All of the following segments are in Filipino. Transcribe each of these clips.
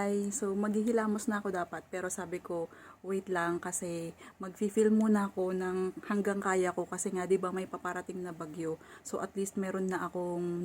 Hi! So, maghihilamos na ako dapat. Pero sabi ko, wait lang kasi mag-film muna ako ng hanggang kaya ko. Kasi nga, di ba may paparating na bagyo. So, at least meron na akong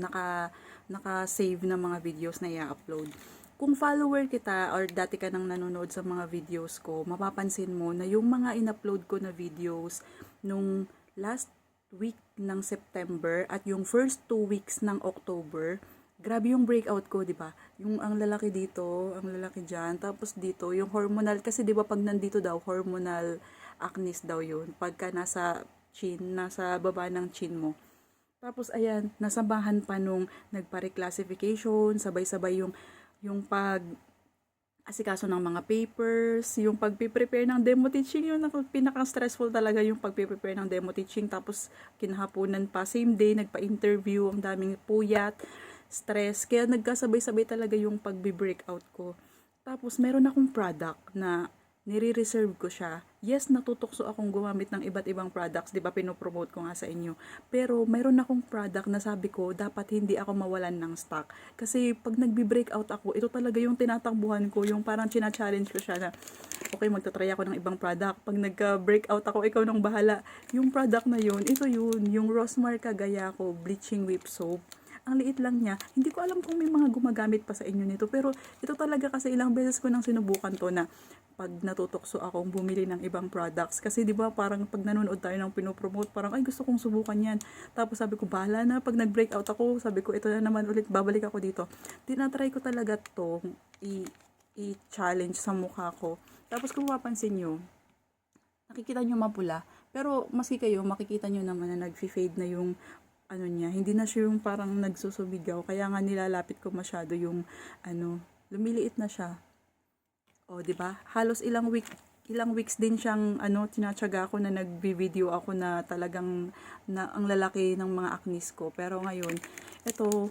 naka-save na mga videos na i-upload. Kung follower kita or dati ka nang nanonood sa mga videos ko, mapapansin mo na yung mga in-upload ko na videos nung last week ng September at yung first 2 weeks ng October, grabe yung breakout ko, 'di ba? Yung ang lalaki dito, ang lalaki diyan, tapos dito yung hormonal kasi 'di ba pag nandito daw hormonal acne daw 'yun. Pagka nasa chin, nasa baba ng chin mo. Tapos ayan, nasabahan pa nung nagpa-reclassification, sabay-sabay yung pag asikaso ng mga papers, yung pagpe-prepare ng demo teaching, yun ako pinaka-stressful talaga yung pagpe-prepare ng demo teaching. Tapos kinahaponan pa, same day, nagpa-interview, ang daming puyat, stress. Kaya nagkasabay-sabay talaga yung pagbe-breakout ko. Tapos meron akong product na nire-reserve ko siya. Yes, natutokso akong gumamit ng iba't ibang products, 'di ba pinopromote ko nga sa inyo. Pero mayroon akong product na sabi ko, dapat hindi ako mawalan ng stock. Kasi pag nagbi-breakout ako, ito talaga yung tinatakbuhan ko, yung parang china-challenge ko siya na, okay, magta-try ako ng ibang product. Pag nagka-breakout ako, ikaw nang bahala. Yung product na yun, ito yun, yung Rosmar Cagayaco Bleaching Whip Soap. Ang liit lang niya. Hindi ko alam kung may mga gumagamit pa sa inyo nito. Pero ito talaga kasi ilang beses ko nang sinubukan to na pag natutokso akong bumili ng ibang products. Kasi di ba parang pag nanonood tayo ng pinopromote, parang ay gusto kong subukan yan. Tapos sabi ko, bahala na. Pag nag-breakout ako, sabi ko, ito na naman ulit, babalik ako dito. Tinatry ko talaga to i-challenge sa mukha ko. Tapos kung mapapansin nyo, nakikita nyo mapula. Pero maski kayo, makikita nyo naman na nag-fade na yung ano niya, hindi na siya yung parang nagsusubigaw, kaya nga nilalapit ko masyado yung lumiliit na siya. O, di ba? Halos ilang weeks din siyang tinatyaga ko na nagbi-video ako na talagang na ang lalaki ng mga acnes ko. Pero ngayon, ito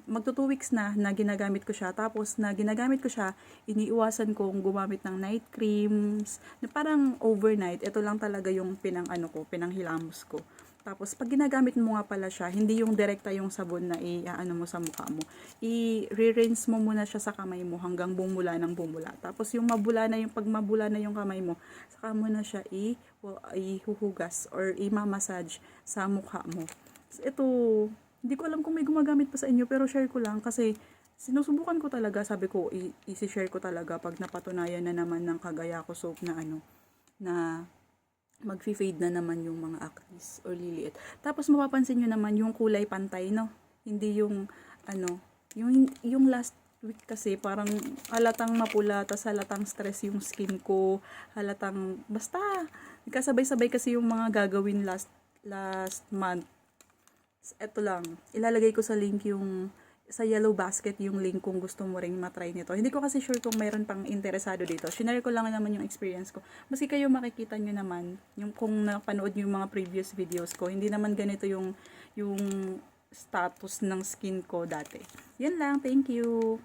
magto 2 weeks na ginagamit ko siya. Tapos na ginagamit ko siya, iniiwasan kong gumamit ng night creams, na parang overnight. Ito lang talaga yung pinanghilamos ko. Tapos, pag ginagamit mo nga pala siya, hindi yung direkta yung sabon na mo sa mukha mo. I-rinse mo muna siya sa kamay mo hanggang bumula ng bumula. Tapos, pag mabula na yung kamay mo, saka mo na siya ihuhugas or i-massage sa mukha mo. So, ito, hindi ko alam kung may gumagamit pa sa inyo, pero share ko lang kasi sinusubukan ko talaga, sabi ko, i-share ko talaga pag napatunayan na naman ng Cagayaco soap na mag-fade na naman yung mga acnes or liliit. Tapos mapapansin nyo naman yung kulay pantay, no? Hindi yung yung last week kasi parang halatang mapula, tas halatang stress yung skin ko, halatang basta nagkasabay-sabay kasi yung mga gagawin last month. Ito lang, ilalagay ko sa link sa yellow basket yung link kung gusto mo ring matry nito. Hindi ko kasi sure kung mayroon pang interesado dito. Shinare ko lang naman yung experience ko. Maski kayo makikita nyo naman, kung napanood nyo yung mga previous videos ko, hindi naman ganito yung status ng skin ko dati. Yan lang, thank you!